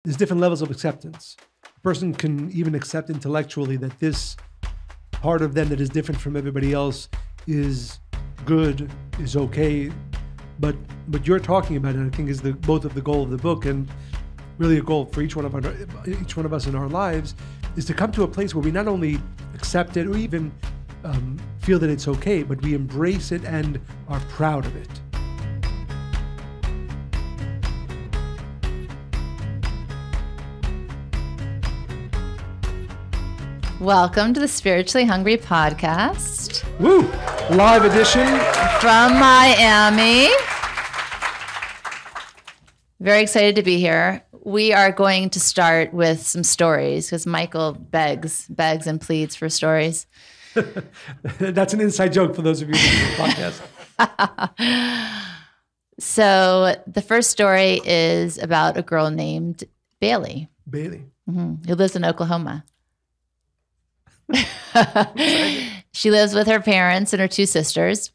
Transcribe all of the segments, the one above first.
there's different levels of acceptance. A person can even accept intellectually that this part of them that is different from everybody else is good, is okay. But what you're talking about, and I think is both of the goal of the book, and really a goal for each one of us in our lives, is to come to a place where we not only accept it or even feel that it's okay, but we embrace it and are proud of it. Welcome to the Spiritually Hungry Podcast. Woo! Live edition. From Miami. Very excited to be here. We are going to start with some stories because Michael begs and pleads for stories. That's an inside joke for those of you who do the podcast. So the first story is about a girl named Bailey. Bailey. Mm-hmm. Who lives in Oklahoma. She lives with her parents and her two sisters,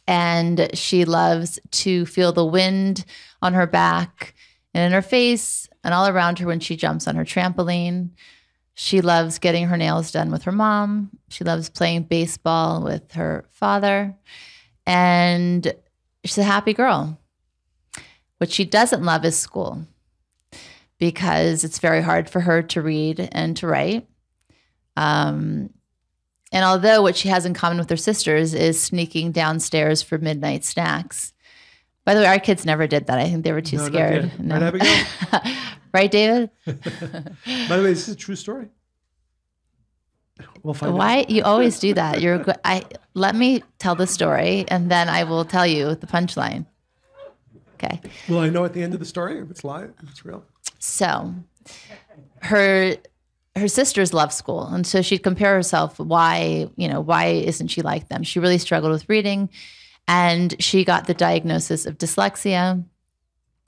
and she loves to feel the wind on her back and in her face and all around her when she jumps on her trampoline. She loves getting her nails done with her mom. She loves playing baseball with her father, and she's a happy girl. What she doesn't love is school because it's very hard for her to read and to write. And although what she has in common with her sisters is sneaking downstairs for midnight snacks. By the way, our kids never did that. I think they were too scared. No. Right, Abigail? Right, David? By the way, this is a true story. We'll find out. Why? You always do that. Let me tell the story, and then I will tell you the punchline. Okay. Will I know at the end of the story if it's live, if it's real? So, her sisters love school. And so she'd compare herself, why isn't she like them? She really struggled with reading, and she got the diagnosis of dyslexia,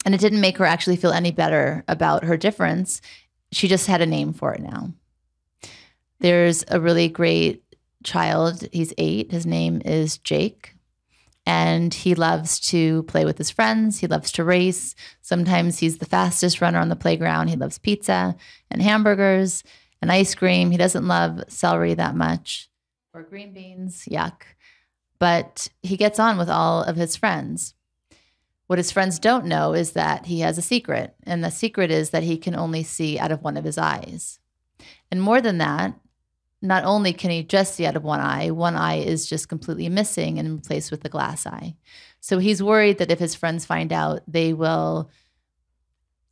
and it didn't make her actually feel any better about her difference. She just had a name for it now. There's a really great child. He's 8. His name is Jake. And he loves to play with his friends. He loves to race. Sometimes he's the fastest runner on the playground. He loves pizza and hamburgers and ice cream. He doesn't love celery that much or green beans. Yuck. But he gets on with all of his friends. What his friends don't know is that he has a secret. And the secret is that he can only see out of one of his eyes. And more than that, not only can he just see out of one eye is just completely missing and replaced with a glass eye. So he's worried that if his friends find out, they will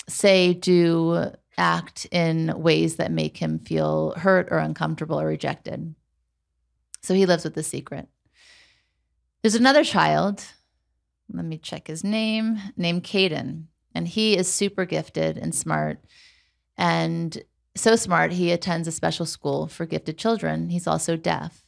say, do, act in ways that make him feel hurt or uncomfortable or rejected. So he lives with the secret. There's another child, let me check his name, named Caden. And he is super gifted and smart, and so smart, he attends a special school for gifted children. He's also deaf.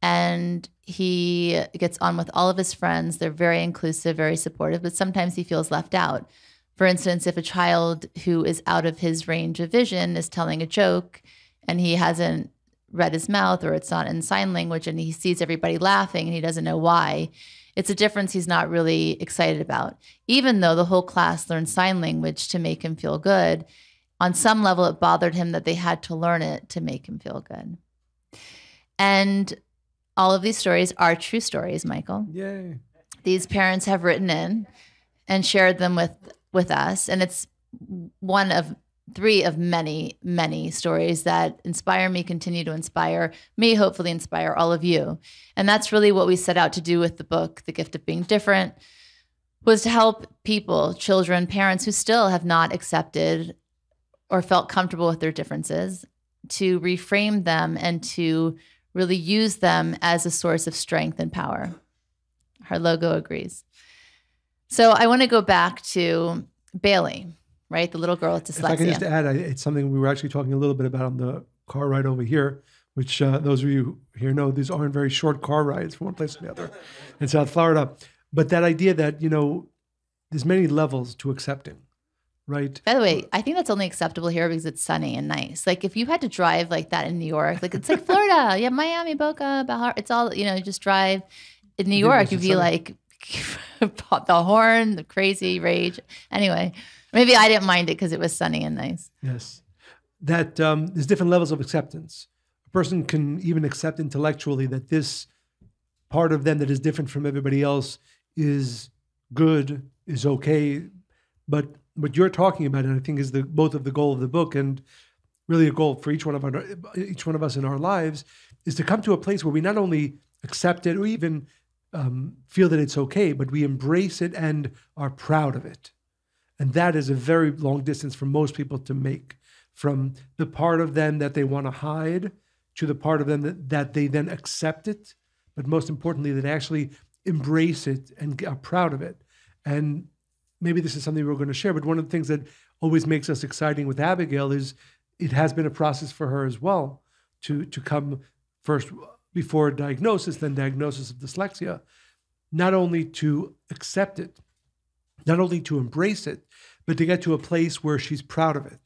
And he gets on with all of his friends. They're very inclusive, very supportive, but sometimes he feels left out. For instance, if a child who is out of his range of vision is telling a joke and he hasn't read his mouth or it's not in sign language and he sees everybody laughing and he doesn't know why, it's a difference he's not really excited about. Even though the whole class learned sign language to make him feel good, on some level, it bothered him that they had to learn it to make him feel good. And all of these stories are true stories, Michael. Yay. These parents have written in and shared them with us. And it's one of 3 of many, many stories that inspire me, continue to inspire me, hopefully inspire all of you. And that's really what we set out to do with the book, The Gift of Being Different, was to help people, children, parents who still have not accepted or felt comfortable with their differences, to reframe them and to really use them as a source of strength and power. Our logo agrees. So I want to go back to Bailey, right? The little girl with dyslexia. If I can just add, it's something we were actually talking a little bit about on the car ride over here, which those of you here know, these aren't very short car rides from one place to the other in South Florida. But that idea that, there's many levels to accepting. Right. By the way, I think that's only acceptable here because it's sunny and nice. Like if you had to drive like that in New York, like it's like Florida, yeah, Miami, Boca, Bahar, it's all, you just drive. In New York, you'd be like the horn, the crazy rage. Anyway, Maybe I didn't mind it because it was sunny and nice. Yes. That there's different levels of acceptance. A person can even accept intellectually that this part of them that is different from everybody else is good, is okay. But what you're talking about, and I think is both of the goal of the book, and really a goal for each one of us in our lives, is to come to a place where we not only accept it or even feel that it's okay, but we embrace it and are proud of it. And that is a very long distance for most people to make, from the part of them that they want to hide to the part of them that they then accept it, but most importantly, that they actually embrace it and are proud of it. And maybe this is something we're going to share, but one of the things that always makes us exciting with Abigail is it has been a process for her as well to come first before diagnosis, then diagnosis of dyslexia, not only to accept it, not only to embrace it, but to get to a place where she's proud of it.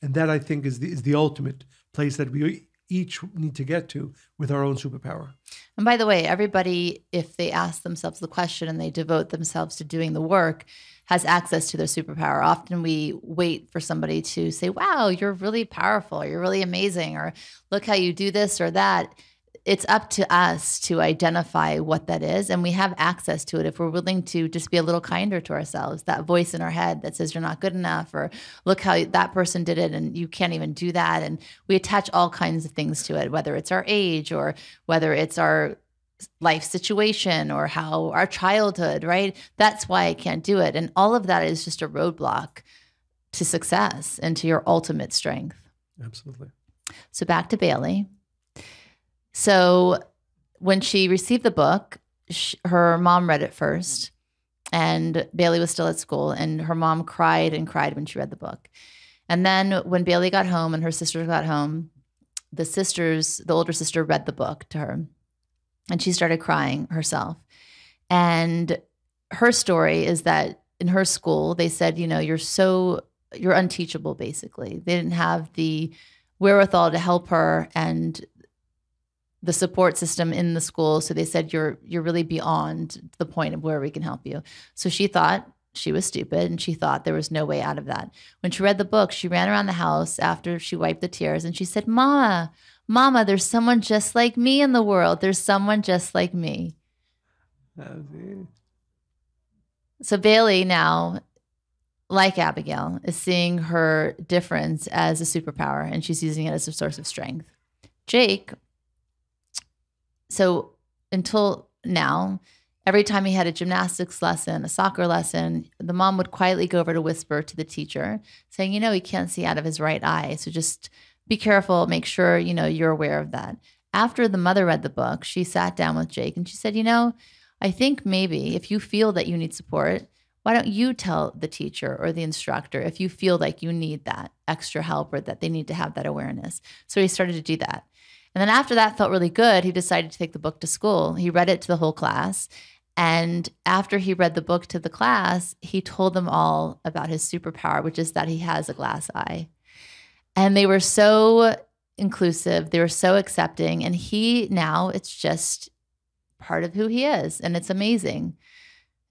And that, I think, is the ultimate place that we each need to get to with our own superpower. And by the way, everybody, if they ask themselves the question and they devote themselves to doing the work, has access to their superpower. Often we wait for somebody to say, wow, you're really powerful, you're really amazing, or look how you do this or that. It's up to us to identify what that is, and we have access to it if we're willing to just be a little kinder to ourselves. That voice in our head that says you're not good enough, or look how that person did it and you can't even do that. And we attach all kinds of things to it, whether it's our age or whether it's our life situation or how our childhood, right? That's why I can't do it. And all of that is just a roadblock to success and to your ultimate strength. Absolutely. So back to Bailey. So when she received the book, her mom read it first, and Bailey was still at school, and her mom cried and cried when she read the book. And then when Bailey got home and her sisters got home, the older sister read the book to her, and she started crying herself. And her story is that in her school, they said, you're unteachable, basically. They didn't have the wherewithal to help her and the support system in the school. So they said, you're really beyond the point of where we can help you. So she thought she was stupid, and she thought there was no way out of that. When she read the book, she ran around the house after she wiped the tears, and she said, Mama, there's someone just like me in the world. There's someone just like me. So Bailey now, like Abigail, is seeing her difference as a superpower, and she's using it as a source of strength. Jake, so until now, every time he had a gymnastics lesson, a soccer lesson, the mom would quietly go over to whisper to the teacher saying, he can't see out of his right eye. So just be careful, make sure, you're aware of that. After the mother read the book, she sat down with Jake and she said, I think maybe if you feel that you need support, why don't you tell the teacher or the instructor if you feel like you need that extra help or that they need to have that awareness? So he started to do that. And then after that felt really good, he decided to take the book to school. He read it to the whole class. And after he read the book to the class, he told them all about his superpower, which is that he has a glass eye. And they were so inclusive. They were so accepting. And it's just part of who he is. And it's amazing.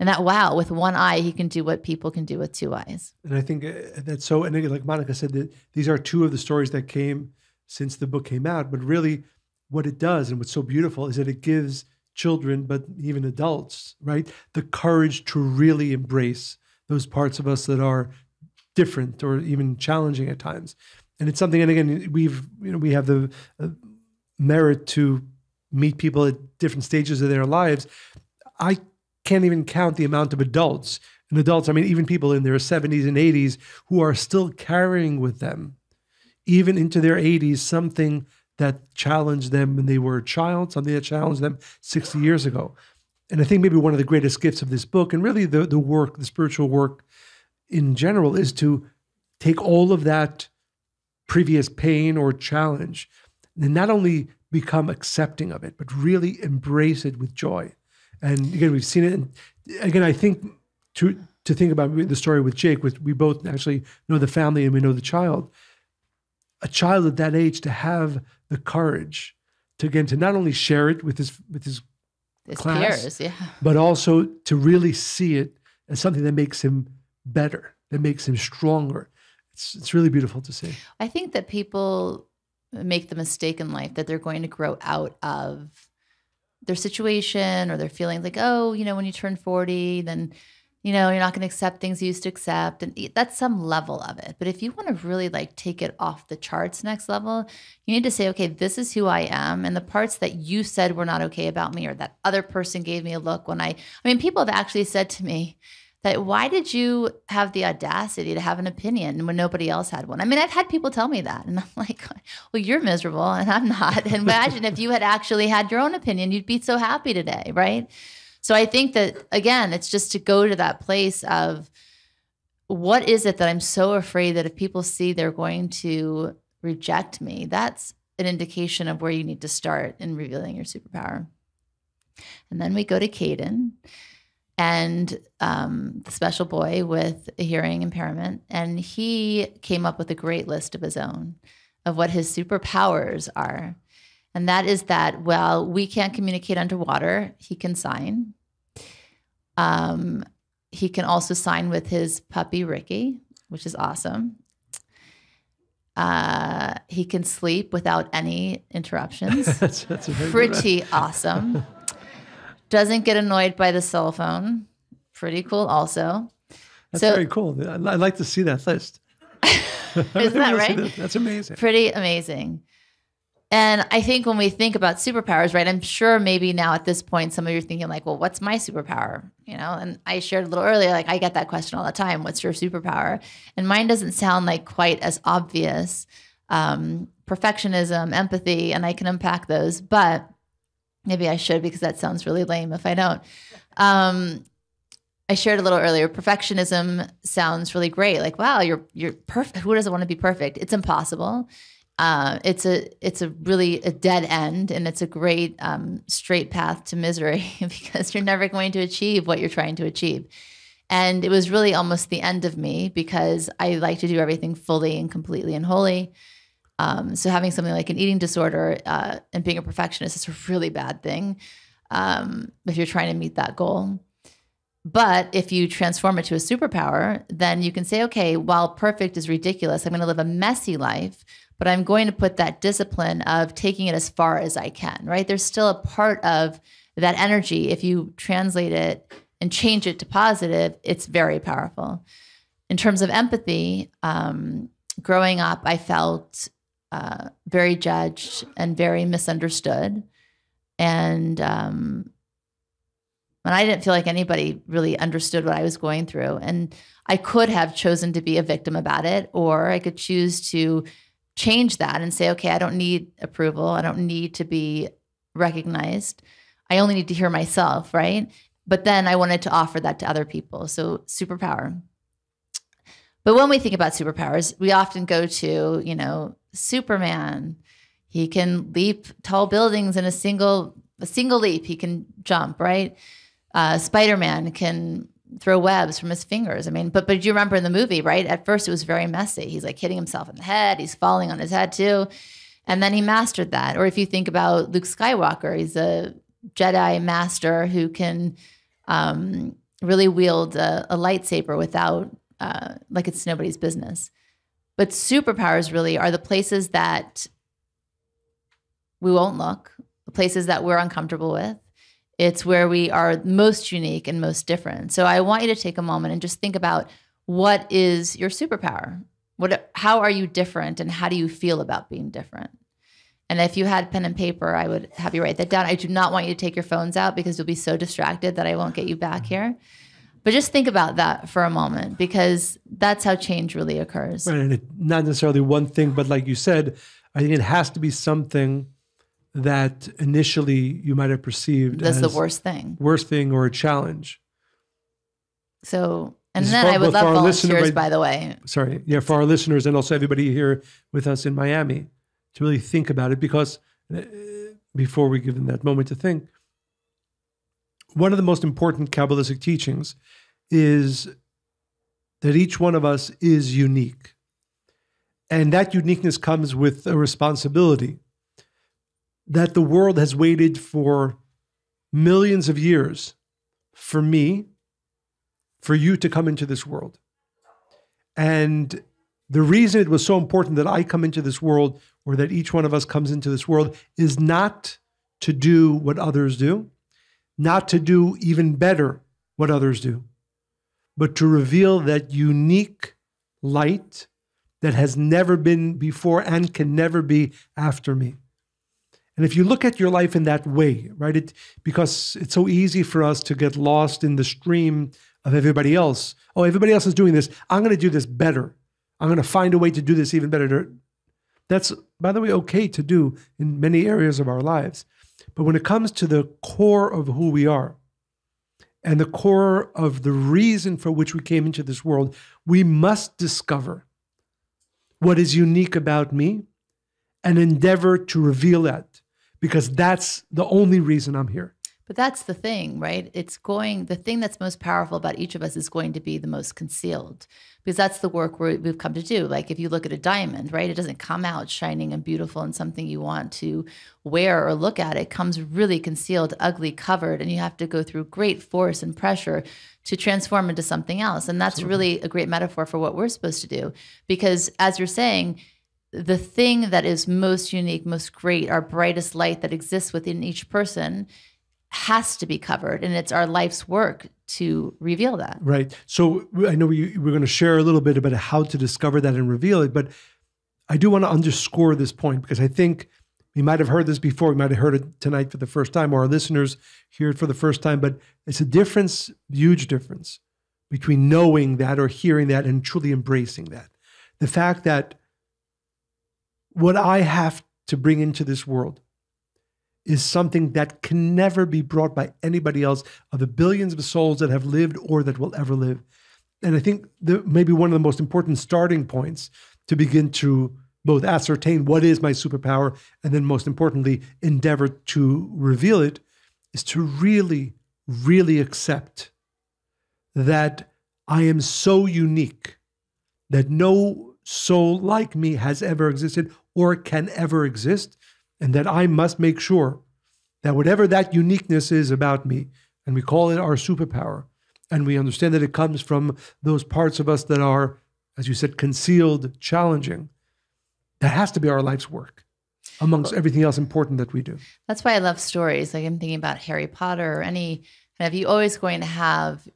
And that, wow, with one eye, he can do what people can do with two eyes. And I think that's so, and again, like Monica said, that these are two of the stories that came since the book came out. But really what it does and what's so beautiful is that it gives children, but even adults, right, the courage to really embrace those parts of us that are different or even challenging at times. And it's something, and again, we have the merit to meet people at different stages of their lives. I can't even count the amount of adults, I mean, even people in their 70s and 80s who are still carrying with them, even into their 80s, something that challenged them when they were a child, something that challenged them 60 years ago. And I think maybe one of the greatest gifts of this book, and really the work, the spiritual work in general, is to take all of that previous pain or challenge and not only become accepting of it, but really embrace it with joy. And again, we've seen it. And again, I think to think about the story with Jake, we both actually know the family and we know the child. A child at that age to have the courage to not only share it with his class, peers, yeah, but also to really see it as something that makes him better, that makes him stronger. It's really beautiful to see. I think that people make the mistake in life that they're going to grow out of their situation or their feelings like, oh, when you turn 40, then, you're not going to accept things you used to accept. And that's some level of it. But if you want to really take it off the charts next level, you need to say, okay, this is who I am. And the parts that you said were not okay about me, or that other person gave me a look when people have actually said to me that, why did you have the audacity to have an opinion when nobody else had one? I've had people tell me that. And I'm like, well, you're miserable and I'm not. And imagine if you had actually had your own opinion, you'd be so happy today, right? So I think that, again, it's just to go to that place of, what is it that I'm so afraid that if people see they're going to reject me? That's an indication of where you need to start in revealing your superpower. And then we go to Caden, and the special boy with a hearing impairment. And he came up with a great list of his own of what his superpowers are. And that is that, well, we can't communicate underwater. He can sign. He can also sign with his puppy, Ricky, which is awesome. He can sleep without any interruptions. that's pretty awesome. Doesn't get annoyed by the cell phone. Pretty cool also. That's very cool. I'd like to see that list. Isn't that right? That's amazing. Pretty amazing. And I think when we think about superpowers, right, I'm sure maybe now at this point, some of you are thinking like, well, what's my superpower? And I shared a little earlier, I get that question all the time. What's your superpower? And mine doesn't sound like quite as obvious. Perfectionism, empathy, and I can unpack those, but maybe I should, because that sounds really lame if I don't. I shared a little earlier, perfectionism sounds really great. Like, wow, you're perfect. Who doesn't want to be perfect? It's impossible. It's a really a dead end, and it's a great straight path to misery because you're never going to achieve what you're trying to achieve. And it was really almost the end of me, because I like to do everything fully and completely and wholly. So having something like an eating disorder and being a perfectionist is a really bad thing if you're trying to meet that goal. But if you transform it to a superpower, then you can say, okay, while perfect is ridiculous, I'm going to live a messy life, but I'm going to put that discipline of taking it as far as I can, right? There's still a part of that energy. If you translate it and change it to positive, it's very powerful. In terms of empathy, growing up, I felt very judged and very misunderstood. And I didn't feel like anybody really understood what I was going through. And I could have chosen to be a victim about it, or I could choose to change that and say, okay, I don't need approval. I don't need to be recognized. I only need to hear myself, right? But then I wanted to offer that to other people. So superpower. But when we think about superpowers, we often go to, Superman. He can leap tall buildings in a single leap. He can jump, right? Spider-Man can throw webs from his fingers. But you remember in the movie, right? At first it was very messy. He's like hitting himself in the head. He's falling on his head too. And then he mastered that. Or if you think about Luke Skywalker, he's a Jedi master who can really wield a lightsaber without, like it's nobody's business. But superpowers really are the places that we won't look, the places that we're uncomfortable with. It's where we are most unique and most different. So I want you to take a moment and just think about, what is your superpower? How are you different, and how do you feel about being different? And if you had pen and paper, I would have you write that down. I do not want you to take your phones out, because you'll be so distracted that I won't get you back here. But just think about that for a moment, because that's how change really occurs. Right, and not necessarily one thing, but like you said, I think it has to be something that initially you might have perceived as the worst thing or a challenge. So, and then I would love volunteers, by the way. Sorry. Yeah. For our listeners, and also everybody here with us in Miami, to really think about it, because before we give them that moment to think, one of the most important Kabbalistic teachings is that each one of us is unique. And that uniqueness comes with a responsibility that the world has waited for millions of years for me, for you to come into this world. And the reason it was so important that I come into this world, or that each one of us comes into this world, is not to do what others do, not to do even better what others do, but to reveal that unique light that has never been before and can never be after me. And if you look at your life in that way, right, because it's so easy for us to get lost in the stream of everybody else. Oh, everybody else is doing this. I'm going to do this better. I'm going to find a way to do this even better. That's, by the way, okay to do in many areas of our lives. But when it comes to the core of who we are and the core of the reason for which we came into this world, we must discover what is unique about me and endeavor to reveal that, because that's the only reason I'm here. But that's the thing, right? The thing that's most powerful about each of us is going to be the most concealed, because that's the work we've come to do. Like if you look at a diamond, right? It doesn't come out shining and beautiful and something you want to wear or look at. It comes really concealed, ugly, covered, and you have to go through great force and pressure to transform into something else. And that's really a great metaphor for what we're supposed to do. Because as you're saying, the thing that is most unique, most great, our brightest light that exists within each person has to be covered, and it's our life's work to reveal that. Right. So I know we're going to share a little bit about how to discover that and reveal it, but I do want to underscore this point, because I think we might have heard this before, we might have heard it tonight for the first time, or our listeners hear it for the first time, but it's a difference, huge difference, between knowing that or hearing that and truly embracing that. The fact that what I have to bring into this world is something that can never be brought by anybody else of the billions of souls that have lived or that will ever live. And I think maybe one of the most important starting points to begin to both ascertain what is my superpower and then most importantly, endeavor to reveal it, is to really, really accept that I am so unique that no soul like me has ever existed or can ever exist. And that I must make sure that whatever that uniqueness is about me, and we call it our superpower, and we understand that it comes from those parts of us that are, as you said, concealed, challenging, that has to be our life's work amongst everything else important that we do. That's why I love stories. Like I'm thinking about Harry Potter or any kind of, you're always going to have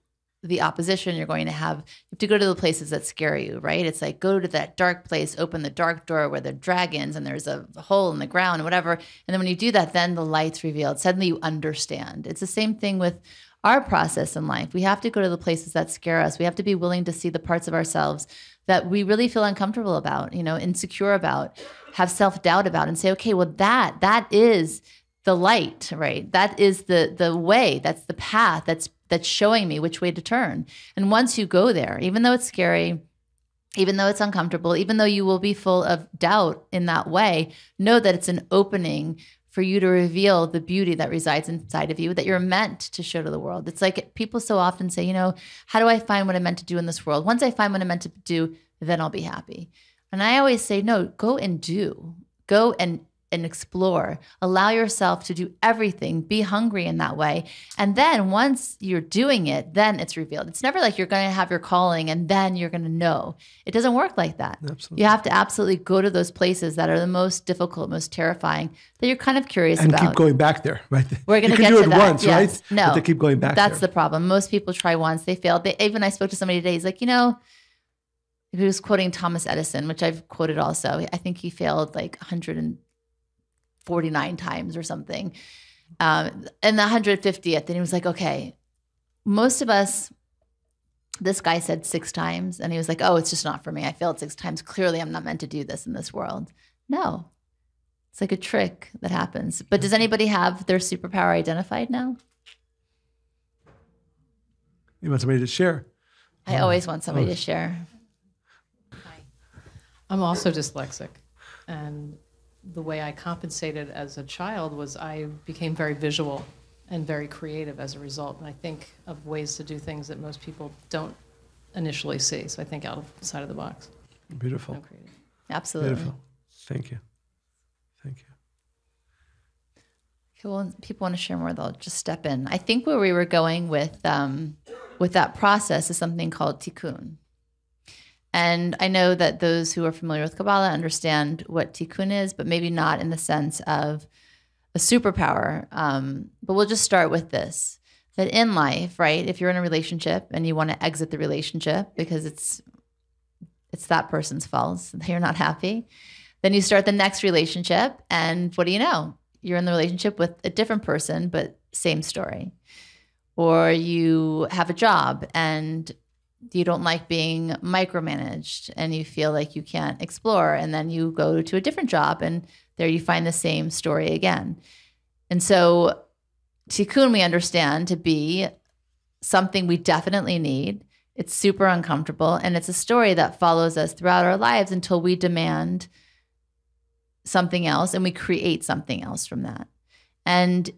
the opposition. You have to go to the places that scare you, right? It's like, go to that dark place, open the dark door where there are dragons and there's a hole in the ground and whatever. And then when you do that, then the light's revealed. Suddenly you understand. It's the same thing with our process in life. We have to go to the places that scare us. We have to be willing to see the parts of ourselves that we really feel uncomfortable about, insecure about, have self-doubt about, and say, okay, well, that is the light, right? That is the way, that's the path, that's showing me which way to turn. And once you go there, even though it's scary, even though it's uncomfortable, even though you will be full of doubt in that way, know that it's an opening for you to reveal the beauty that resides inside of you that you're meant to show to the world. It's like people so often say, how do I find what I'm meant to do in this world? Once I find what I'm meant to do, then I'll be happy. And I always say, no, go and do. Go and explore. Allow yourself to do everything. Be hungry in that way. And then once you're doing it, then it's revealed. It's never like you're going to have your calling and then you're going to know. It doesn't work like that. Absolutely. You have to absolutely go to those places that are the most difficult, most terrifying, that you're kind of curious and about. And keep going back there, right? We're going to get do to it that. once, yes. right? No, but they keep going back that's there. the problem. Most people try once, they fail. Even I spoke to somebody today, he's like, he was quoting Thomas Edison, which I've quoted also. I think he failed like 149 times or something. And the 150th, and he was like, okay, most of us, this guy said 6 times, and he was like, oh, it's just not for me. I failed 6 times. Clearly, I'm not meant to do this in this world. No, it's like a trick that happens. But does anybody have their superpower identified now? You want somebody to share? I always want somebody to share. I'm also dyslexic, and the way I compensated as a child was I became very visual and very creative as a result. And I think of ways to do things that most people don't initially see. So I think outside of the box. Beautiful. I'm creative. Absolutely. Beautiful. Thank you. Thank you. Okay, well, people want to share more, they'll just step in. I think where we were going with that process is something called tikkun. And I know that those who are familiar with Kabbalah understand what tikkun is, but maybe not in the sense of a superpower. But we'll just start with this, that in life, right, if you're in a relationship and you want to exit the relationship because it's that person's fault, they're not happy, then you start the next relationship, and what do you know? You're in the relationship with a different person, but same story. Or you have a job and you don't like being micromanaged and you feel like you can't explore, and then you go to a different job and there you find the same story again. And so tikkun we understand to be something we definitely need. It's super uncomfortable, and it's a story that follows us throughout our lives until we demand something else and we create something else from that. And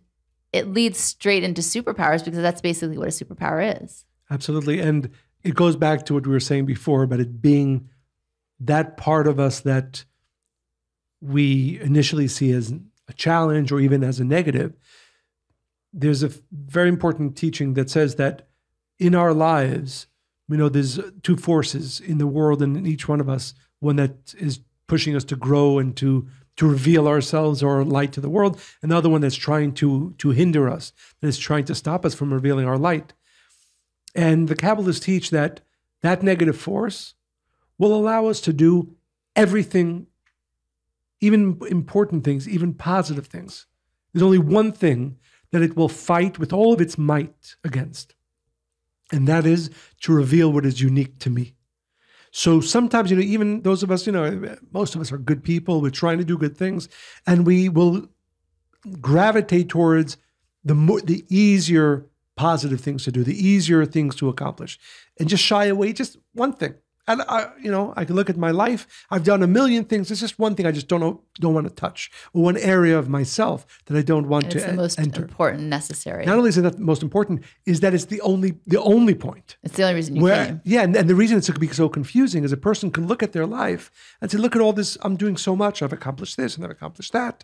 it leads straight into superpowers, because that's basically what a superpower is. Absolutely. And it goes back to what we were saying before about it being that part of us that we initially see as a challenge or even as a negative. There's a very important teaching that says that in our lives, we know there's two forces in the world and in each one of us, one that is pushing us to grow and to reveal ourselves or light to the world, another one that's trying to hinder us, that is trying to stop us from revealing our light. And the Kabbalists teach that that negative force will allow us to do everything, even important things, even positive things. There's only one thing that it will fight with all of its might against, and that is to reveal what is unique to me. So sometimes, even those of us, most of us are good people. We're trying to do good things, and we will gravitate towards the easier positive things to do, the easier things to accomplish, and just shy away just one thing. And I can look at my life. I've done a million things. There's just one thing I just don't want to touch, or one area of myself that I don't want to enter. It's the most important, necessary. Not only is it not the most important, is that it's the only point. It's the only reason you came. Yeah, and the reason it's be so confusing is a person can look at their life and say, look at all this, I'm doing so much, I've accomplished this and I've accomplished that.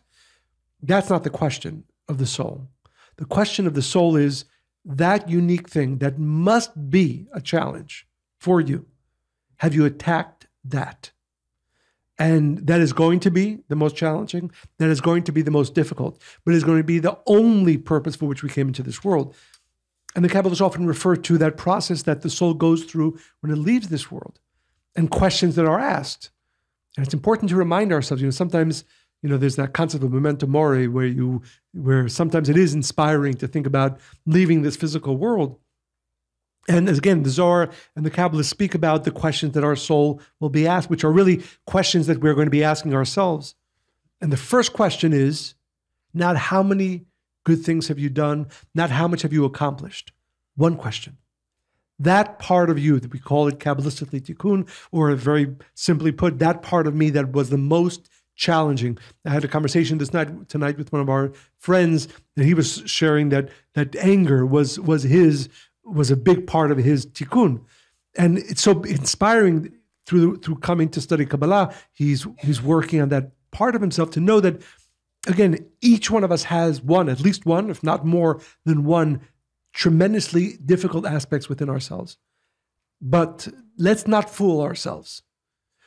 That's not the question of the soul. The question of the soul is that unique thing that must be a challenge for you. Have you attacked that? And that is going to be the most challenging. That is going to be the most difficult, but it's going to be the only purpose for which we came into this world. And the Kabbalists often refer to that process that the soul goes through when it leaves this world, and questions that are asked. And it's important to remind ourselves, sometimes, there's that concept of memento mori where sometimes it is inspiring to think about leaving this physical world. And again, the Zohar and the Kabbalists speak about the questions that our soul will be asked, which are really questions that we're going to be asking ourselves. And the first question is not how many good things have you done, not how much have you accomplished. One question. That part of you, that we call it Kabbalistically tikkun, or very simply put, that part of me that was the most challenging. I had a conversation tonight with one of our friends, and he was sharing that anger was a big part of his tikkun. And it's so inspiring through coming to study Kabbalah. He's working on that part of himself to know that, again, each one of us has at least one, if not more than one, tremendously difficult aspects within ourselves. But let's not fool ourselves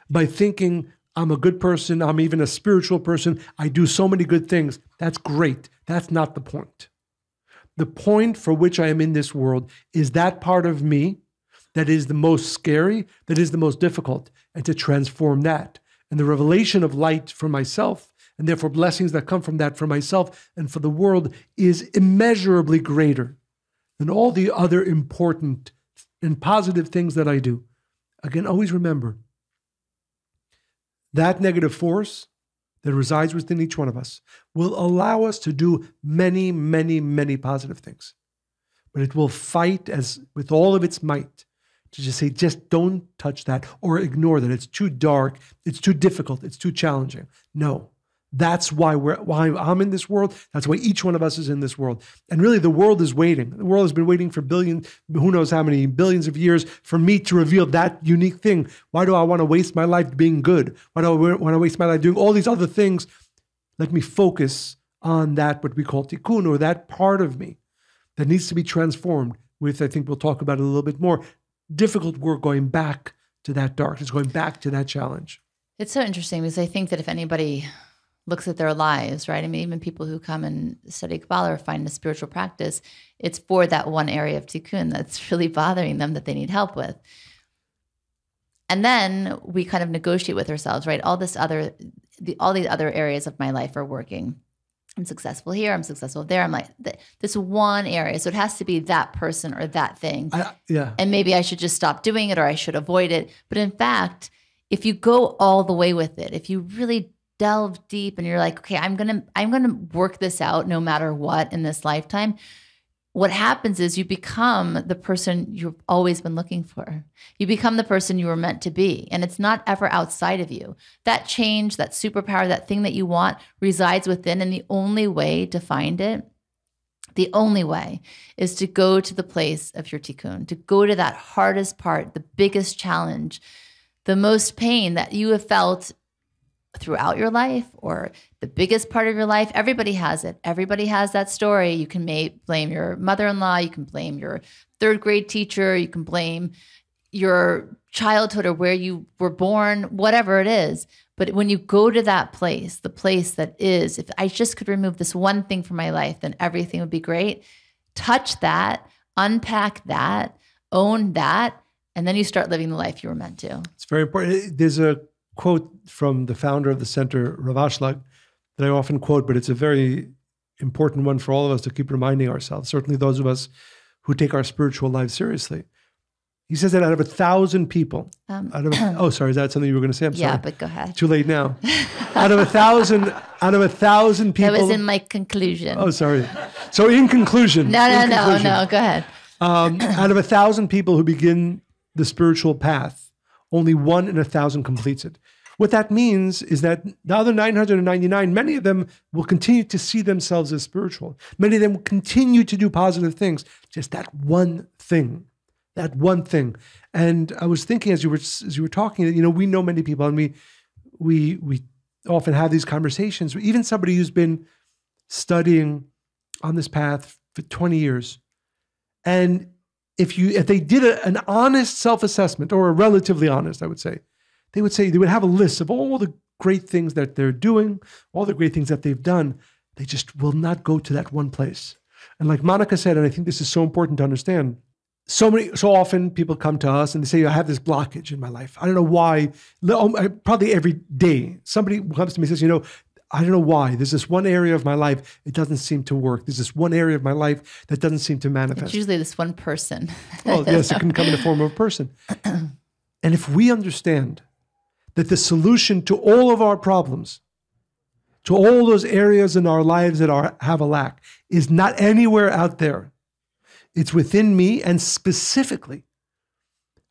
by thinking, I'm a good person, I'm even a spiritual person, I do so many good things. That's great. That's not the point. The point for which I am in this world is that part of me that is the most scary, that is the most difficult, and to transform that. And the revelation of light for myself, and therefore blessings that come from that for myself and for the world, is immeasurably greater than all the other important and positive things that I do. Again, always remember, that negative force that resides within each one of us will allow us to do many, many, many positive things. But it will fight with all of its might to just say, just don't touch that or ignore that. It's too dark, it's too difficult, it's too challenging. No, that's why I'm in this world. That's why each one of us is in this world. And really, the world is waiting. The world has been waiting for who knows how many billions of years for me to reveal that unique thing. Why do I want to waste my life being good? Why do I want to waste my life doing all these other things? Let me focus on that, what we call tikkun, or that part of me that needs to be transformed with, I think we'll talk about it a little bit more, difficult work going back to that darkness, going back to that challenge. It's so interesting because I think that if anybody looks at their lives, right? I mean, even people who come and study Kabbalah or find a spiritual practice, it's for that one area of tikkun that's really bothering them that they need help with. And then we kind of negotiate with ourselves, right? All these other areas of my life are working. I'm successful here. I'm successful there. I'm like this one area. So it has to be that person or that thing. Yeah. And maybe I should just stop doing it or I should avoid it. But in fact, if you go all the way with it, if you really delve deep and you're like, okay, I'm gonna work this out no matter what in this lifetime, what happens is you become the person you've always been looking for. You become the person you were meant to be. And it's not ever outside of you. That change, that superpower, that thing that you want resides within. And the only way to find it, the only way is to go to the place of your tikkun, to go to that hardest part, the biggest challenge, the most pain that you have felt throughout your life or the biggest part of your life. Everybody has it. Everybody has that story. You can blame your mother-in-law. You can blame your third grade teacher. You can blame your childhood or where you were born, whatever it is. But when you go to that place, the place that is, if I just could remove this one thing from my life, then everything would be great. Touch that, unpack that, own that, and then you start living the life you were meant to. It's very important. There's a quote from the founder of the center, Rav Ashlag, that I often quote, but it's a very important one for all of us to keep reminding ourselves, certainly those of us who take our spiritual lives seriously. He says that out of 1,000 people, oh, sorry, is that something you were going to say? I'm sorry. Yeah, but go ahead. Too late now. out of 1,000 people. That was in my conclusion. Oh, sorry. So in conclusion. No, go ahead. Out of 1,000 people who begin the spiritual path, only 1 in 1,000 completes it. What that means is that the other 999, many of them will continue to see themselves as spiritual. Many of them will continue to do positive things. Just that one thing. And I was thinking as you were talking, we know many people, and we often have these conversations. Even somebody who's been studying on this path for 20 years, and if they did an honest self-assessment, or a relatively honest, I would say, they would have a list of all the great things that they're doing, all the great things that they've done. They just will not go to that one place. And like Monica said, and I think this is so important to understand, so often people come to us and they say, I have this blockage in my life. I don't know why. Probably every day, somebody comes to me and says, I don't know why. There's this one area of my life, it doesn't seem to work. There's this one area of my life that doesn't seem to manifest. It's usually this one person. Well, yes, it can come in the form of a person. And if we understand that the solution to all of our problems, to all those areas in our lives that have a lack, is not anywhere out there. It's within me, and specifically,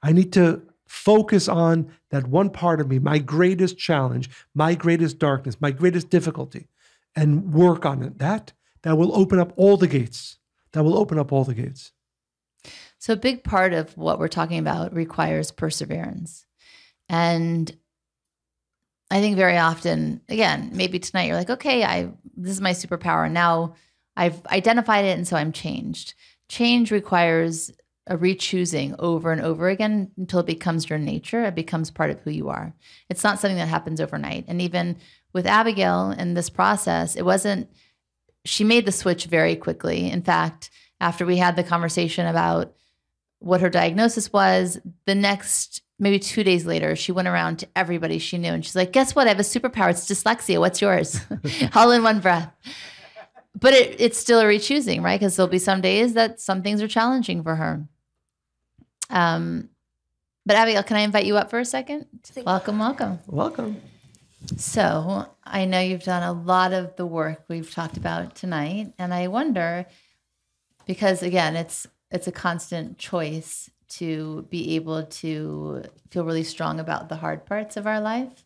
I need to focus on that one part of me, my greatest challenge, my greatest darkness, my greatest difficulty, and work on it. That will open up all the gates. So a big part of what we're talking about requires perseverance. And I think very often, again, maybe tonight you're like, okay, this is my superpower. And now I've identified it, and so I'm changed. Change requires a re-choosing over and over again until it becomes your nature. It becomes part of who you are. It's not something that happens overnight. And even with Abigail in this process, she made the switch very quickly. In fact, after we had the conversation about what her diagnosis was, the next maybe 2 days later, she went around to everybody she knew and she's like, guess what? I have a superpower. It's dyslexia. What's yours? All in one breath. But it's still a re-choosing, right? Because there'll be some days that some things are challenging for her. But Abigail, can I invite you up for a second? Welcome. So I know you've done a lot of the work we've talked about tonight. And I wonder, because again, it's a constant choice to be able to feel really strong about the hard parts of our life.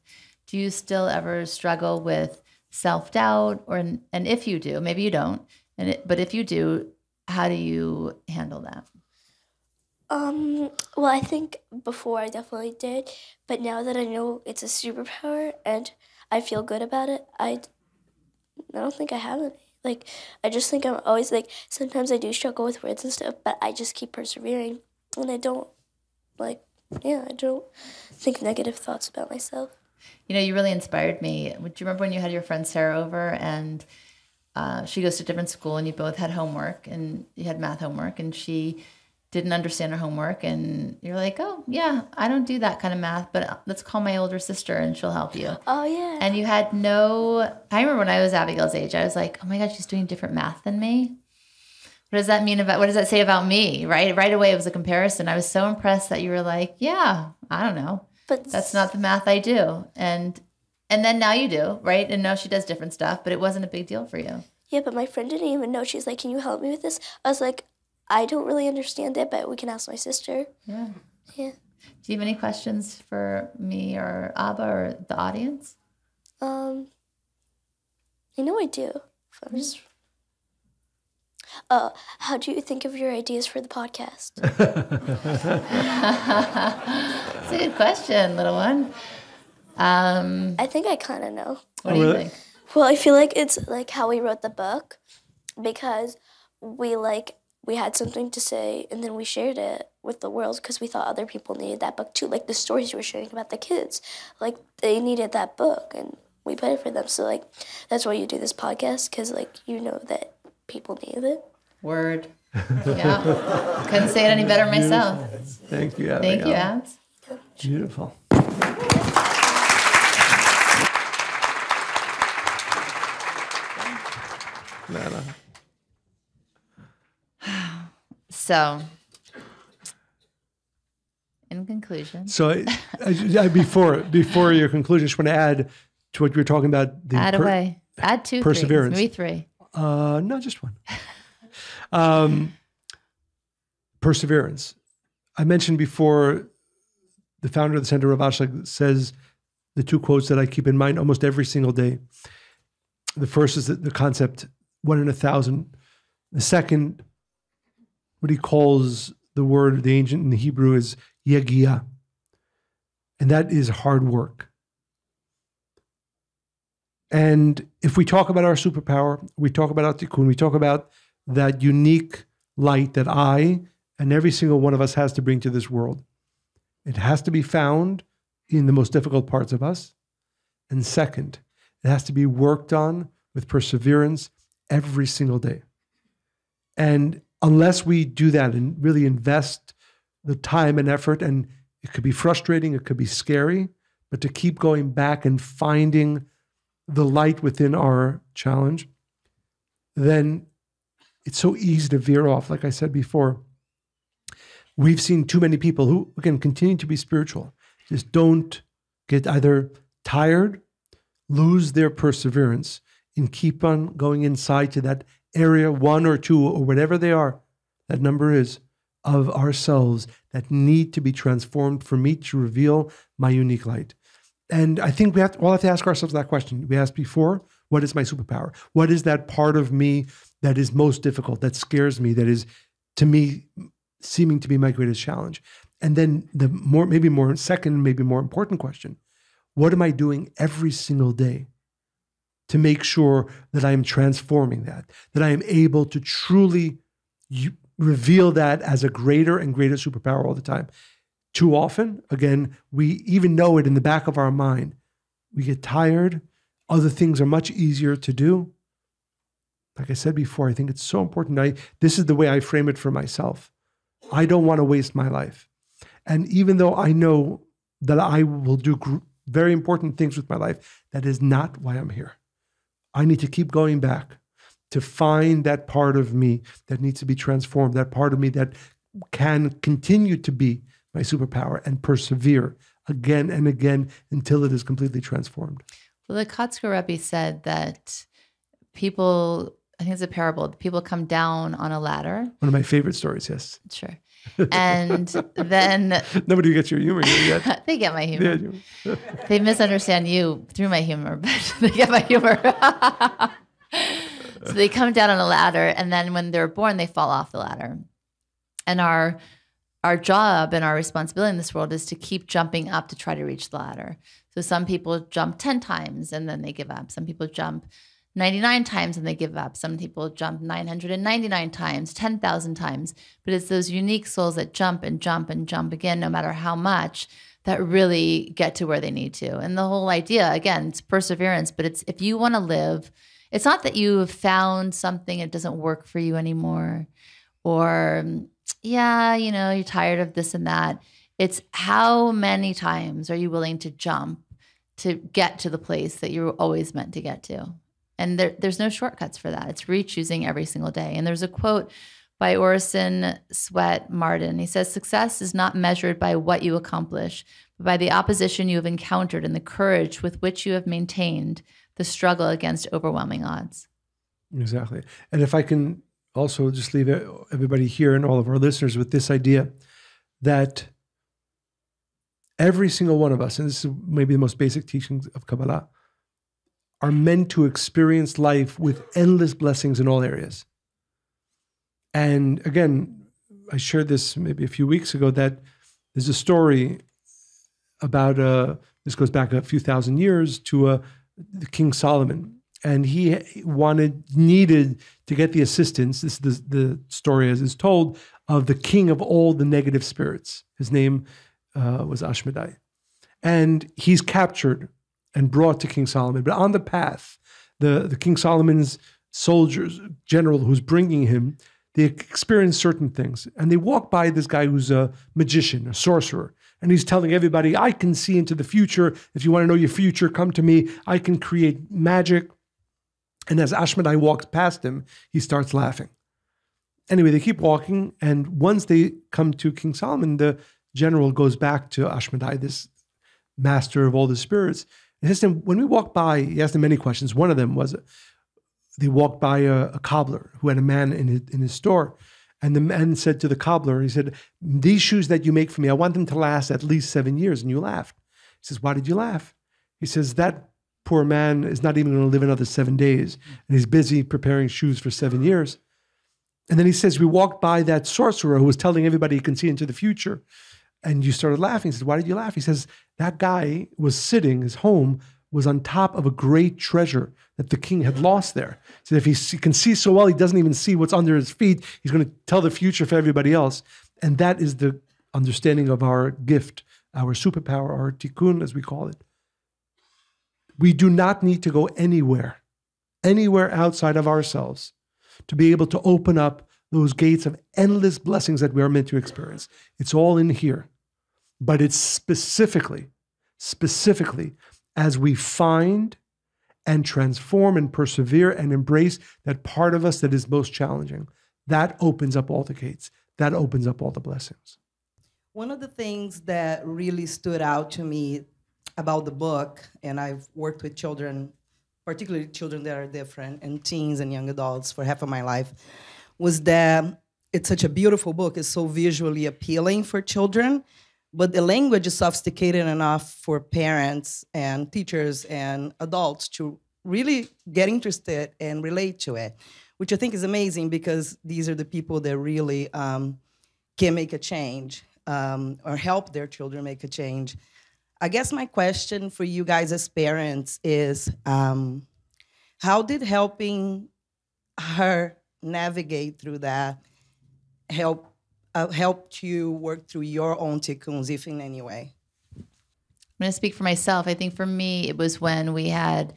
Do you still ever struggle with self-doubt? And if you do, maybe you don't, but if you do, how do you handle that? Well, I think before I definitely did, but now that I know it's a superpower and I feel good about it, I don't think I have any. Like, I just think I'm always like, sometimes I do struggle with words and stuff, but I just keep persevering and I don't yeah, I don't think negative thoughts about myself. You know, you really inspired me. Do you remember when you had your friend Sarah over and she goes to a different school and you both had homework and you had math homework and she didn't understand her homework and you're like, oh, yeah, I don't do that kind of math, but let's call my older sister and she'll help you. Oh, yeah. And you had I remember when I was Abigail's age, I was like, oh my God, she's doing different math than me. What does that say about me? Right away, it was a comparison. I was so impressed that you were like, yeah, I don't know. But That's not the math I do. And then now you do, right? And now she does different stuff, but it wasn't a big deal for you. yeah, but my friend didn't even know. She's like, can you help me with this? I was like, I don't really understand it, but we can ask my sister. Yeah. Yeah. Do you have any questions for me or Abba or the audience? I know I do. I'm just... how do you think of your ideas for the podcast? That's a good question, little one. I think I kind of know. What do you think? Well, I feel like it's like how we wrote the book, because we had something to say and then we shared it with the world because we thought other people needed that book too. Like the stories you were sharing about the kids, like they needed that book and we put it for them. So like that's why you do this podcast, because like you know that people needed it. Word. Yeah. Couldn't say it any better myself. Thank you, Abigail. Thank you, Abs. Beautiful. Nana. So, in conclusion. So before your conclusion, I just want to add to what you were talking about. Add away. Add 2 perseverance. Maybe 3. No, just one. Perseverance. I mentioned before, the founder of the Center of Ashlag says the 2 quotes that I keep in mind almost every single day. The first is the concept 1 in 1,000. The second, what he calls the word, the ancient in the Hebrew, is yegia. And that is hard work. And if we talk about our superpower, we talk about our tikkun, we talk about that unique light that I and every single one of us has to bring to this world. It has to be found in the most difficult parts of us. And second, it has to be worked on with perseverance every single day. And unless we do that and really invest the time and effort, and it could be frustrating, it could be scary, but to keep going back and finding the light within our challenge, then it's so easy to veer off. Like I said before, we've seen too many people who, again, continue to be spiritual, just don't get either tired, lose their perseverance, and keep on going inside to that area 1 or 2 or whatever they are, that number is, of ourselves that need to be transformed for me to reveal my unique light. And I think we all have to ask ourselves that question. We asked before, what is my superpower? What is that part of me that is most difficult, that scares me, that is, to me, seeming to be my greatest challenge? And then the maybe more important question, what am I doing every single day to make sure that I am transforming that I am able to truly reveal that as a greater and greater superpower all the time? Too often, again, we even know it in the back of our mind. We get tired. Other things are much easier to do. Like I said before, I think it's so important. This is the way I frame it for myself. I don't want to waste my life. And even though I know that I will do very important things with my life, that is not why I'm here. I need to keep going back to find that part of me that needs to be transformed, that part of me that can continue to be my superpower and persevere again and again until it is completely transformed. Well, the Kotzker Rebbe said that people, I think it's a parable, people come down on a ladder. One of my favorite stories, yes. Sure. And then... Nobody gets your humor here yet. They get my humor. They misunderstand you through my humor, but they get my humor. So they come down on a ladder, and then when they're born, they fall off the ladder. And our job and our responsibility in this world is to keep jumping up to try to reach the ladder. So some people jump 10 times and then they give up. Some people jump 99 times and they give up. Some people jump 999 times, 10,000 times. But it's those unique souls that jump and jump and jump again, no matter how much, that really get to where they need to. And the whole idea, again, it's perseverance, but it's if you want to live, it's not that you have found something, it doesn't work for you anymore, or, yeah, you know, you're tired of this and that. It's how many times are you willing to jump to get to the place that you were always meant to get to? And there's no shortcuts for that. It's re-choosing every single day. And there's a quote by Orison Swett Marden. He says, success is not measured by what you accomplish, but by the opposition you have encountered and the courage with which you have maintained the struggle against overwhelming odds. Exactly. And if I can also just leave everybody here and all of our listeners with this idea that every single one of us, and this is maybe the most basic teachings of Kabbalah, are meant to experience life with endless blessings in all areas. And again, I shared this maybe a few weeks ago, that there's a story about, this goes back a few thousand years, to King Solomon. And he needed to get the assistance, this is the story as is told, of the king of all the negative spirits. His name was Ashmedai. And he's captured and brought to King Solomon. But on the path, the King Solomon's soldiers, general who's bringing him, they experience certain things. And they walk by this guy who's a magician, a sorcerer. And he's telling everybody, I can see into the future. If you want to know your future, come to me. I can create magic. And as Ashmedai walks past him, he starts laughing. Anyway, they keep walking. And once they come to King Solomon, the general goes back to Ashmedai, this master of all the spirits. And he says to him, when we walked by, he asked him many questions. One of them was, they walked by a cobbler who had a man in his store. And the man said to the cobbler, he said, these shoes that you make for me, I want them to last at least 7 years. And you laughed. He says, why did you laugh? He says, that poor man is not even going to live another 7 days. And he's busy preparing shoes for 7 years. And then he says, we walked by that sorcerer who was telling everybody he can see into the future. And you started laughing. He says, why did you laugh? He says, that guy was sitting, his home was on top of a great treasure that the king had lost there. So if he can see so well, he doesn't even see what's under his feet. He's going to tell the future for everybody else. And that is the understanding of our gift, our superpower, our tikkun, as we call it. We do not need to go anywhere outside of ourselves to be able to open up those gates of endless blessings that we are meant to experience. It's all in here. But it's specifically as we find and transform and persevere and embrace that part of us that is most challenging, that opens up all the gates. That opens up all the blessings. One of the things that really stood out to me about the book, and I've worked with children, particularly children that are different, and teens and young adults for half of my life, was that it's such a beautiful book. It's so visually appealing for children, but the language is sophisticated enough for parents and teachers and adults to really get interested and relate to it, which I think is amazing because these are the people that really can make a change or help their children make a change. I guess my question for you guys as parents is, how did helping her navigate through that helped you work through your own tikkuns, if in any way? I'm going to speak for myself. I think for me, it was when we had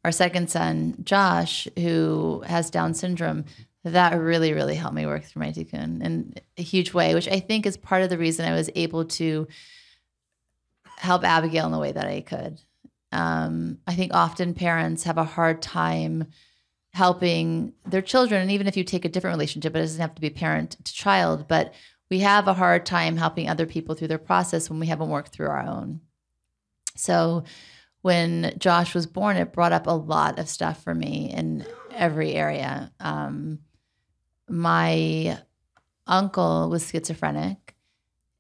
our second son, Josh, who has Down syndrome. That really, really helped me work through my tikkun in a huge way, which I think is part of the reason I was able to help Abigail in the way that I could. I think often parents have a hard time helping their children. And even if you take a different relationship, it doesn't have to be parent to child, but we have a hard time helping other people through their process when we haven't worked through our own. So when Josh was born, it brought up a lot of stuff for me in every area. My uncle was schizophrenic,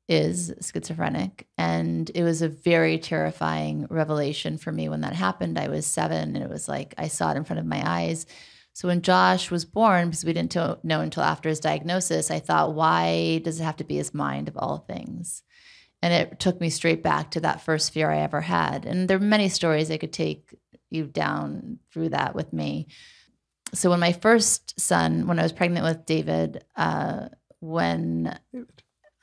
is schizophrenic, and it was a very terrifying revelation for me when that happened. I was 7, and it was like I saw it in front of my eyes. So when Josh was born, because we didn't know until after his diagnosis, I thought, why does it have to be his mind of all things? And it took me straight back to that first fear I ever had. And there are many stories I could take you down through that with me. So when my first son, when I was pregnant with David, when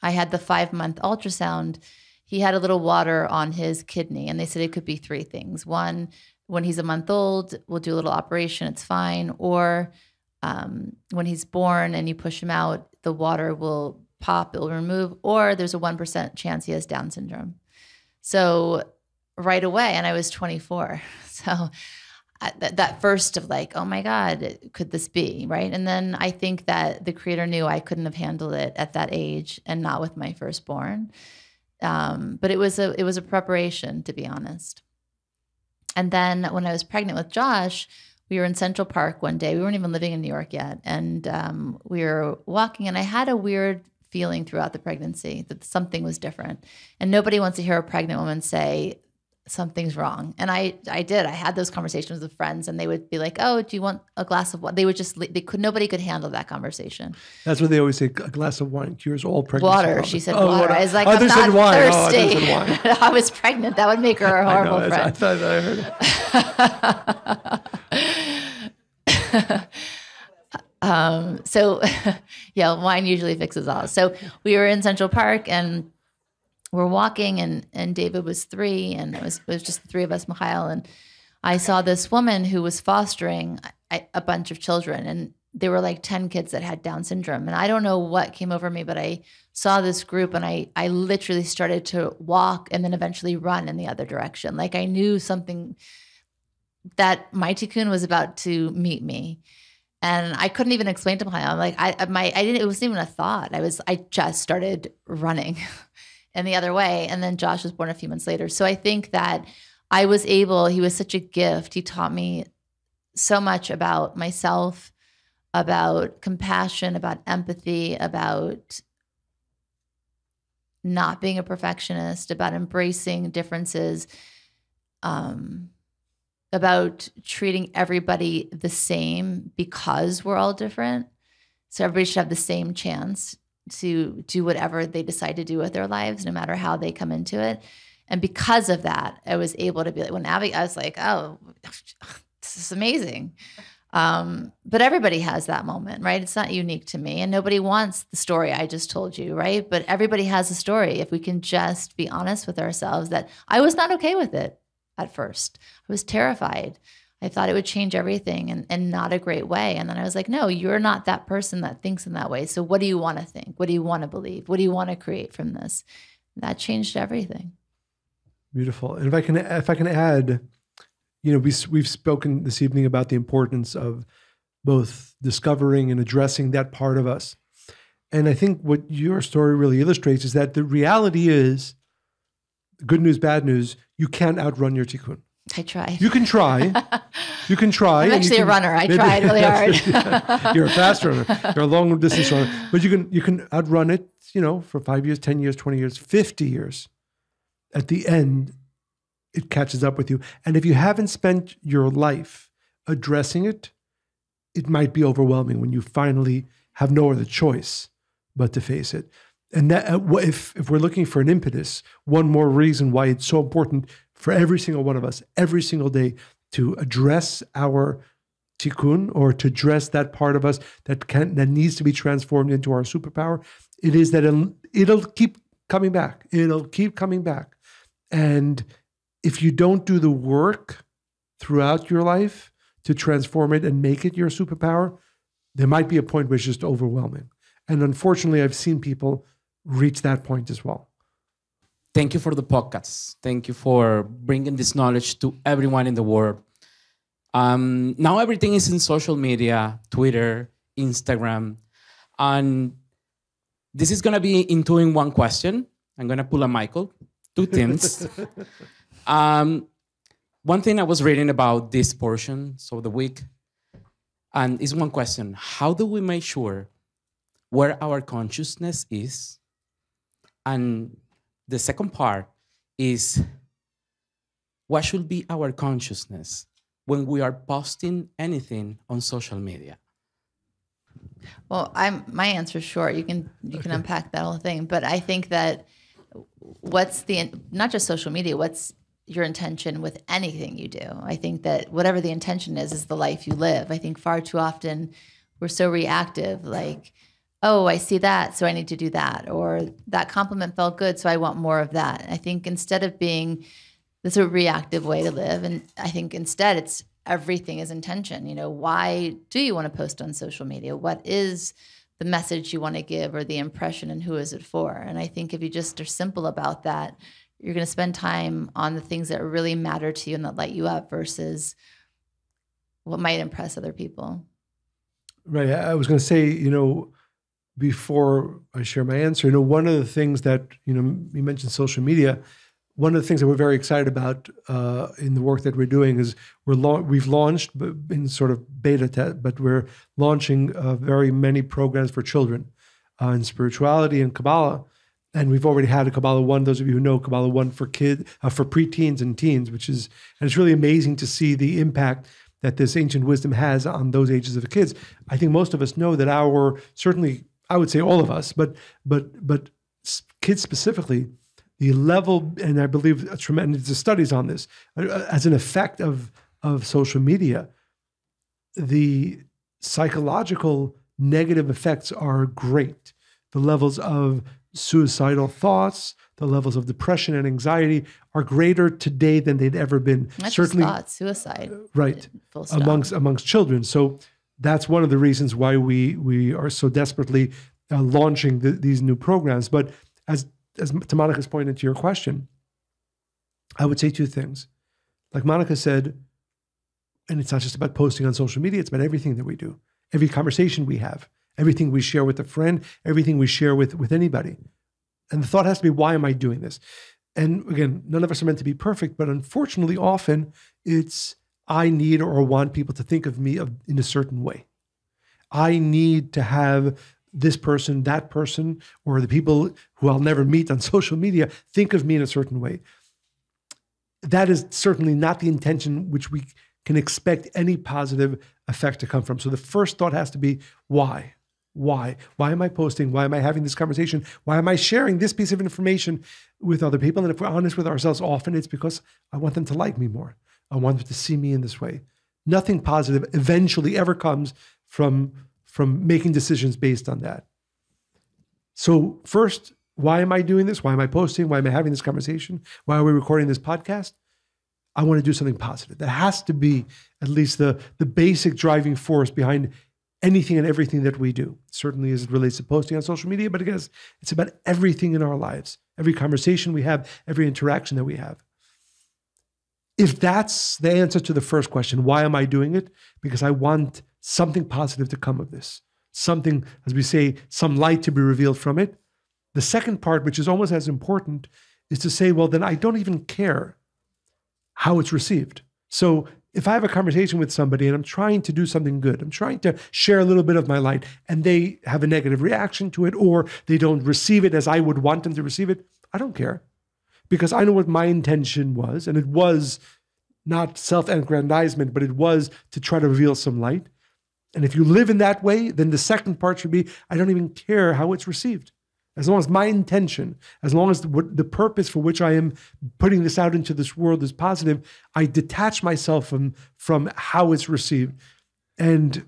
I had the 5-month ultrasound, he had a little water on his kidney, and they said it could be 3 things. One, when he's a month old, we'll do a little operation, it's fine. Or when he's born and you push him out, the water will pop, it will remove, or there's a 1% chance he has Down syndrome. So right away, and I was 24. So that first of like, oh my God, could this be, right? And then I think that the Creator knew I couldn't have handled it at that age, and not with my firstborn. But it was a preparation, to be honest. And then when I was pregnant with Josh, we were in Central Park one day. We weren't even living in New York yet. And we were walking, and I had a weird feeling throughout the pregnancy that something was different. And nobody wants to hear a pregnant woman say something's wrong. And I did. I had those conversations with friends, and they would be like, "Oh, do you want a glass of water?" They would just, nobody could handle that conversation. That's what they always say, a glass of wine cures all pregnancy Water. problems. She said water. I was like, I'm not thirsty. I was pregnant. That would make her a horrible friend. I thought I heard it. So yeah, wine usually fixes all. So we were in Central Park, and we're walking, and David was 3, and it was just the 3 of us, Mikhail, and I saw this woman who was fostering a bunch of children, and there were like 10 kids that had Down syndrome. And I don't know what came over me, but I saw this group, and I literally started to walk and then eventually run in the other direction. Like I knew something, that my tikkun was about to meet me. And I couldn't even explain to Mikhail. I'm like, I didn't, it wasn't even a thought. I just started running in the other way. And then Josh was born a few months later. So I think that I was able, he was such a gift. He taught me so much about myself, about compassion, about empathy, about not being a perfectionist, about embracing differences, about treating everybody the same because we're all different. So everybody should have the same chance to do whatever they decide to do with their lives, no matter how they come into it. And because of that, I was able to be like, when Abby, I was like, oh, this is amazing. But everybody has that moment, right? It's not unique to me, and nobody wants the story I just told you, right? But everybody has a story. If we can just be honest with ourselves, that I was not okay with it at first. I was terrified. I thought it would change everything, and not a great way. And then I was like, no, you're not that person that thinks in that way. So what do you want to think? What do you want to believe? What do you want to create from this? That changed everything. Beautiful. And if I can add, we've spoken this evening about the importance of both discovering and addressing that part of us. And I think what your story really illustrates is that the reality is, good news, bad news, you can't outrun your tikkun. I tried. You can try. You can try. I'm actually a runner. I tried really hard. You're a fast runner. You're a long distance runner. But you can outrun it, for 5 years, 10 years, 20 years, 50 years. At the end, it catches up with you. And if you haven't spent your life addressing it, it might be overwhelming when you finally have no other choice but to face it. And that, if we're looking for an impetus, one more reason why it's so important for every single one of us, every single day, to address our tikkun, or to address that part of us that needs to be transformed into our superpower, it is that it'll keep coming back. It'll keep coming back. And if you don't do the work throughout your life to transform it and make it your superpower, there might be a point where it's just overwhelming. And unfortunately, I've seen people reach that point as well. Thank you for the podcast. Thank you for bringing this knowledge to everyone in the world. Now everything is in social media, Twitter, Instagram. And this is going to be in 2-in-1 question. I'm going to pull a Michael, 2 things. One thing I was reading about this portion, so the week, and it's one question. How do we make sure where our consciousness is? And the second part is, what should be our consciousness when we are posting anything on social media? Well, my answer is short. You can unpack that whole thing, but I think that what's not just social media, what's your intention with anything you do. I think that whatever the intention is the life you live. I think far too often we're so reactive, like, oh, I see that, so I need to do that. Or that compliment felt good, so I want more of that. I think instead of being this a reactive way to live, and I think instead it's everything is intention. You know, why do you want to post on social media? What is the message you want to give or the impression, and who is it for? And I think if you just are simple about that, you're going to spend time on the things that really matter to you and that light you up versus what might impress other people. Right. I was going to say, you know, before I share my answer, you know, one of the things that, you know, you mentioned social media. One of the things that we're very excited about in the work that we're doing is we've launched in sort of beta test, but we're launching very many programs for children in spirituality and Kabbalah. And we've already had a Kabbalah 1, those of you who know Kabbalah 1 for for preteens and teens, and it's really amazing to see the impact that this ancient wisdom has on those ages of kids. I think most of us know that certainly, I would say all of us, but kids specifically, the level, and I believe a tremendous studies on this, as an effect of social media, the psychological negative effects are great. The levels of suicidal thoughts, the levels of depression and anxiety are greater today than they'd ever been. Not certainly just thoughts, suicide. Right. Full stop. Amongst children. So that's one of the reasons why we are so desperately launching these new programs. But as to Monica's point into your question, I would say two things. Like Monica said, and it's not just about posting on social media, it's about everything that we do, every conversation we have, everything we share with a friend, everything we share with anybody. And the thought has to be, why am I doing this? And again, none of us are meant to be perfect, but unfortunately, often it's, I need or want people to think of me in a certain way. I need to have this person, that person, or the people who I'll never meet on social media think of me in a certain way. That is certainly not the intention which we can expect any positive effect to come from. So the first thought has to be, why? Why? Why am I posting? Why am I having this conversation? Why am I sharing this piece of information with other people? And if we're honest with ourselves, often it's because I want them to like me more. I want them to see me in this way. Nothing positive eventually ever comes from making decisions based on that. So first, why am I doing this? Why am I posting? Why am I having this conversation? Why are we recording this podcast? I want to do something positive. That has to be at least the basic driving force behind anything and everything that we do. Certainly as it relates to posting on social media, but again, it's about everything in our lives, every conversation we have, every interaction that we have. If that's the answer to the first question, why am I doing it? Because I want something positive to come of this. Something, as we say, some light to be revealed from it. The second part, which is almost as important, is to say, well, then I don't even care how it's received. So if I have a conversation with somebody and I'm trying to do something good, I'm trying to share a little bit of my light, and they have a negative reaction to it, or they don't receive it as I would want them to receive it, I don't care. Because I know what my intention was, and it was not self-aggrandizement, but it was to try to reveal some light. And if you live in that way, then the second part should be, I don't even care how it's received. As long as my intention, as long as the purpose for which I am putting this out into this world is positive, I detach myself from how it's received. And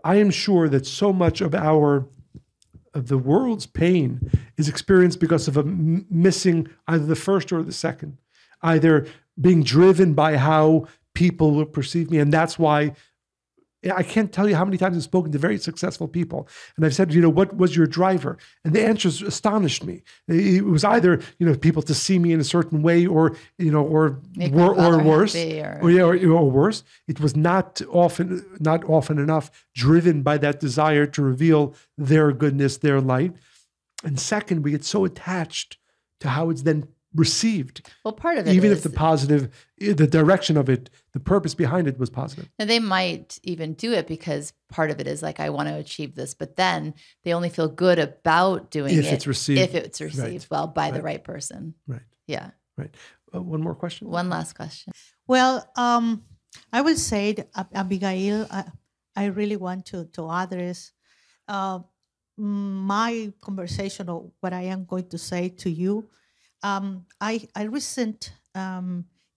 I am sure that so much of the world's pain is experienced because of a missing either the first or the second, either being driven by how people will perceive me. And that's why I can't tell you how many times I've spoken to very successful people. And I've said, what was your driver? And the answers astonished me. It was either, people to see me in a certain way or worse. Or worse. It was not often enough driven by that desire to reveal their goodness, their light. And second, we get so attached to how it's then received. Well, part of it even is, if the direction of it, the purpose behind it was positive. And they might even do it because part of it is like, I want to achieve this, but then they only feel good about doing it if it's received right. Well by the right person. Right. Yeah. Right. One more question. One last question. Well, I would say, that, Abigail, I really want to address my conversation, or what I am going to say to you. I recent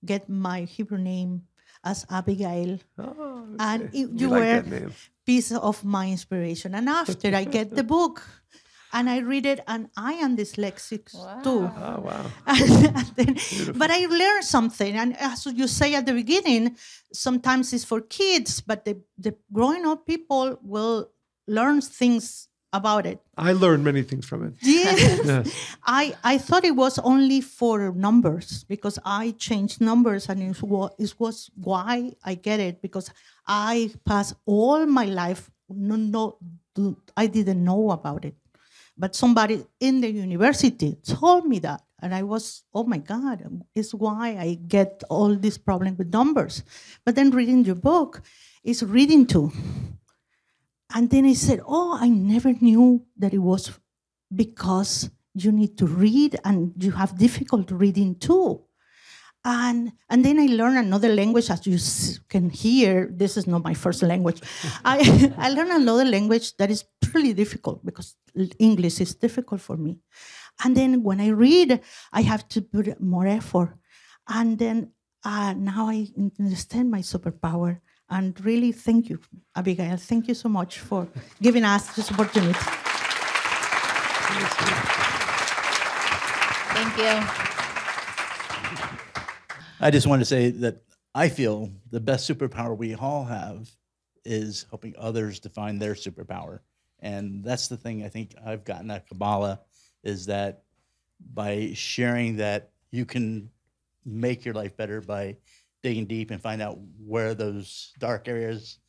get my Hebrew name as Abigail. Oh, And okay. you We like were that name. piece of my inspiration. And after I get the book and I read it, and I am dyslexic too. Oh, wow. And then, but I learned something. And as you say at the beginning, sometimes it's for kids, but the growing up people will learn things about it. I learned many things from it. Yes. Yes. I thought it was only for numbers because I changed numbers, and it was why I get it, because I passed all my life, I didn't know about it. But somebody in the university told me that, and I was, oh my God, it's why I get all this problem with numbers. But then reading your book is reading too. And then I said, oh, I never knew that it was because you need to read and you have difficult reading too. And then I learned another language, as you can hear. This is not my first language. I learned another language that is pretty difficult because English is difficult for me. And then when I read, I have to put more effort. And then now I understand my superpower. And really, thank you, Abigail. Thank you so much for giving us this opportunity. Thank you. I just want to say that I feel the best superpower we all have is helping others define their superpower. And that's the thing I think I've gotten at Kabbalah, is that by sharing that you can make your life better by digging deep and find out where those dark areas,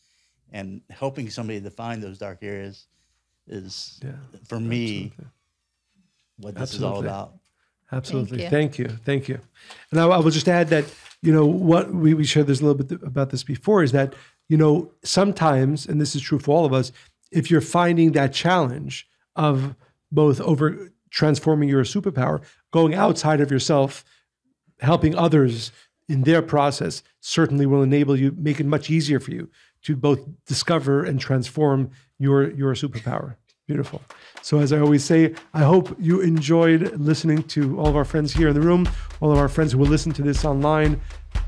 and helping somebody define those dark areas is, for me, what this is all about. Absolutely. Thank you. And I will just add that, what we shared this a little bit about this before, is that, sometimes, and this is true for all of us, if you're finding that challenge of both over transforming your superpower, going outside of yourself, helping others in their process, certainly will enable you, make it much easier for you to both discover and transform your superpower. Beautiful. So as I always say, I hope you enjoyed listening to all of our friends here in the room, all of our friends who will listen to this online,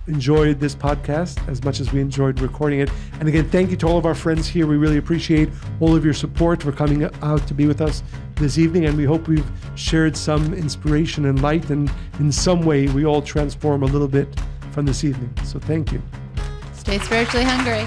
enjoyed this podcast as much as we enjoyed recording it. And again, thank you to all of our friends here. We really appreciate all of your support for coming out to be with us this evening. And we hope we've shared some inspiration and light, and in some way we all transform a little bit from this evening. So thank you. Stay spiritually hungry.